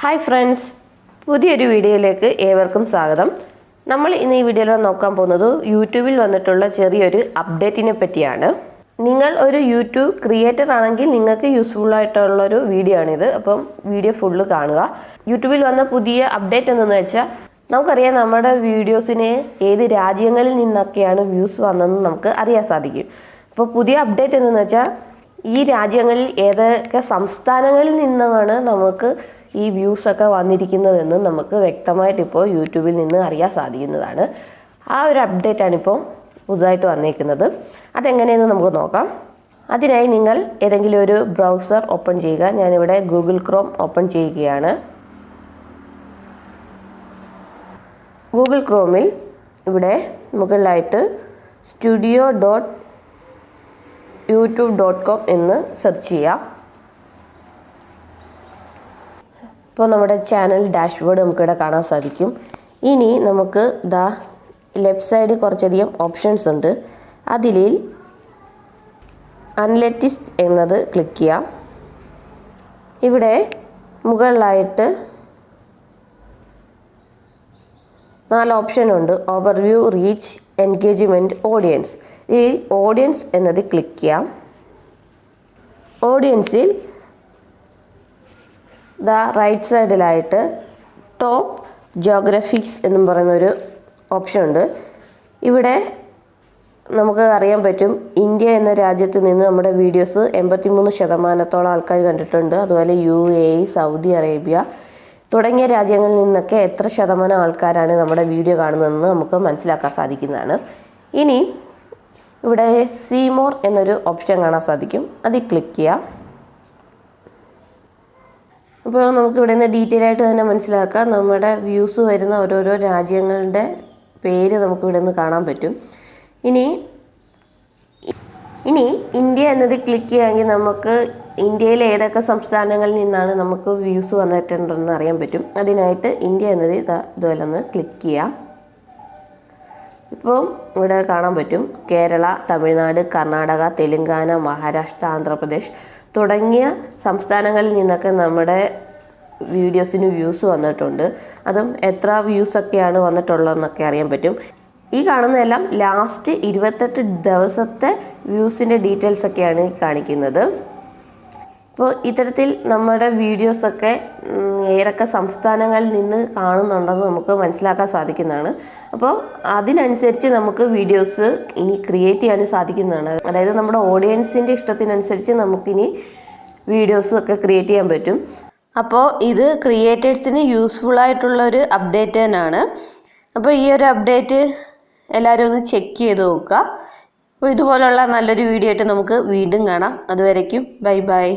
Hi friends, പുതിയൊരു വീഡിയോയിലേക്ക് ഏവർക്കും സ്വാഗതം. നമ്മൾ ഇന്ന് ഈ വീഡിയോയിൽ നോക്കാൻ പോകുന്നത് യൂട്യൂബിൽ വന്നിട്ടുള്ള ചെറിയൊരു അപ്ഡേറ്റിനെ പറ്റിയാണ്. നിങ്ങൾ ഒരു യൂട്യൂബ് ക്രിയേറ്റർ ആണെങ്കിൽ നിങ്ങൾക്ക് യൂസ്ഫുൾ ആയിട്ടുള്ളൊരു വീഡിയോ ആണിത്. അപ്പം വീഡിയോ ഫുള്ള് കാണുക. യൂട്യൂബിൽ വന്ന പുതിയ അപ്ഡേറ്റ് എന്തെന്ന് വെച്ചാൽ, നമുക്കറിയാം നമ്മുടെ വീഡിയോസിന് ഏത് രാജ്യങ്ങളിൽ നിന്നൊക്കെയാണ് വ്യൂസ് വന്നതെന്ന് നമുക്ക് അറിയാൻ സാധിക്കും. അപ്പോൾ പുതിയ അപ്ഡേറ്റ് എന്തെന്ന് വെച്ചാൽ, ഈ രാജ്യങ്ങളിൽ ഏതൊക്കെ സംസ്ഥാനങ്ങളിൽ നിന്നാണ് നമുക്ക് ഈ വ്യൂസൊക്കെ വന്നിരിക്കുന്നതെന്ന് നമുക്ക് വ്യക്തമായിട്ട് ഇപ്പോൾ യൂട്യൂബിൽ നിന്ന് അറിയാൻ സാധിക്കുന്നതാണ്. ആ ഒരു അപ്ഡേറ്റാണ് ഇപ്പോൾ പുതുതായിട്ട് വന്നിരിക്കുന്നത്. അതെങ്ങനെയെന്ന് നമുക്ക് നോക്കാം. അതിനായി നിങ്ങൾ ഏതെങ്കിലും ഒരു ബ്രൗസർ ഓപ്പൺ ചെയ്യുക. ഞാനിവിടെ ഗൂഗിൾ ക്രോം ഓപ്പൺ ചെയ്യുകയാണ്. ഗൂഗിൾ ക്രോമിൽ ഇവിടെ മുകളിലായിട്ട് studio.youtube.com എന്ന് സെർച്ച് ചെയ്യാം. ഇപ്പോൾ നമ്മുടെ ചാനൽ ഡാഷ്ബോർഡ് നമുക്കിവിടെ കാണാൻ സാധിക്കും. ഇനി നമുക്ക് ലെഫ്റ്റ് സൈഡിൽ കുറച്ചധികം ഓപ്ഷൻസ് ഉണ്ട്. അതിൽ അനലിറ്റിക്സ് എന്നത് ക്ലിക്ക് ചെയ്യാം. ഇവിടെ മുകളിലായിട്ട് 4 ഓപ്ഷൻ ഉണ്ട്. Overview, reach, engagement, audience. ഈ ഓഡിയൻസ് എന്നത് ക്ലിക്ക് ചെയ്യാം. ഓഡിയൻസിൽ റൈറ്റ് സൈഡിലായിട്ട് ടോപ്പ് ജോഗ്രഫിക്സ് എന്നും പറയുന്നൊരു ഓപ്ഷൻ ഉണ്ട്. ഇവിടെ നമുക്ക് അറിയാൻ പറ്റും, ഇന്ത്യ എന്ന രാജ്യത്ത് നിന്ന് നമ്മുടെ വീഡിയോസ് 83% ആൾക്കാർ കണ്ടിട്ടുണ്ട്. അതുപോലെ UAE, സൗദി അറേബ്യ തുടങ്ങിയ രാജ്യങ്ങളിൽ നിന്നൊക്കെ എത്ര ശതമാനം ആൾക്കാരാണ് നമ്മുടെ വീഡിയോ കാണുന്നതെന്ന് നമുക്ക് മനസ്സിലാക്കാൻ സാധിക്കുന്നതാണ്. ഇനി ഇവിടെ സീ മോർ എന്നൊരു ഓപ്ഷൻ കാണാൻ സാധിക്കും. അതിൽ ക്ലിക്ക് ചെയ്യാം. അപ്പോൾ നമുക്ക് ഇവിടെ നിന്ന് ഡീറ്റെയിൽ ആയിട്ട് തന്നെ മനസ്സിലാക്കാം. നമ്മുടെ വ്യൂസ് വരുന്ന ഓരോരോ രാജ്യങ്ങളുടെ പേര് നമുക്ക് ഇവിടെ നിന്ന് കാണാൻ പറ്റും. ഇനി ഇന്ത്യ എന്നത് ക്ലിക്ക് ചെയ്യുകയാണെങ്കിൽ നമുക്ക് ഇന്ത്യയിലെ ഏതൊക്കെ സംസ്ഥാനങ്ങളിൽ നിന്നാണ് നമുക്ക് വ്യൂസ് വന്നിട്ടുണ്ടെന്ന് അറിയാൻ പറ്റും. അതിനായിട്ട് ഇന്ത്യ എന്നത് ഇതുപോലെ ഒന്ന് ക്ലിക്ക് ചെയ്യാം. ഇപ്പോൾ ഇവിടെ കാണാൻ പറ്റും കേരള, തമിഴ്നാട്, കർണാടക, തെലുങ്കാന, മഹാരാഷ്ട്ര, ആന്ധ്രാപ്രദേശ് തുടങ്ങിയ സംസ്ഥാനങ്ങളിൽ നിന്നൊക്കെ നമ്മുടെ വീഡിയോസിന് വ്യൂസ് വന്നിട്ടുണ്ട്. അതും എത്ര വ്യൂസൊക്കെയാണ് വന്നിട്ടുള്ളതെന്നൊക്കെ അറിയാൻ പറ്റും. ഈ കാണുന്നതെല്ലാം ലാസ്റ്റ് 28 ദിവസത്തെ വ്യൂസിൻ്റെ ഡീറ്റെയിൽസൊക്കെയാണ് കാണിക്കുന്നത്. അപ്പോൾ ഇത്തരത്തിൽ നമ്മുടെ വീഡിയോസൊക്കെ ഏതൊക്കെ സംസ്ഥാനങ്ങളിൽ നിന്ന് കാണുന്നുണ്ടെന്ന് നമുക്ക് മനസ്സിലാക്കാൻ സാധിക്കുന്നതാണ്. അപ്പോൾ അതിനനുസരിച്ച് നമുക്ക് വീഡിയോസ് ഇനി ക്രിയേറ്റ് ചെയ്യാൻ സാധിക്കുന്നതാണ്. അതായത് നമ്മുടെ ഓഡിയൻസിൻ്റെ ഇഷ്ടത്തിനനുസരിച്ച് നമുക്കിനി വീഡിയോസൊക്കെ ക്രിയേറ്റ് ചെയ്യാൻ പറ്റും. അപ്പോൾ ഇത് ക്രിയേറ്റേഴ്സിന് യൂസ്ഫുൾ ആയിട്ടുള്ളൊരു അപ്ഡേറ്റ് തന്നെയാണ്. അപ്പോൾ ഈ ഒരു അപ്ഡേറ്റ് എല്ലാവരും ഒന്ന് ചെക്ക് ചെയ്ത് നോക്കുക. അപ്പോൾ ഇതുപോലുള്ള നല്ലൊരു വീഡിയോ ആയിട്ട് നമുക്ക് വീണ്ടും കാണാം. അതുവരേക്കും ബൈ ബൈ.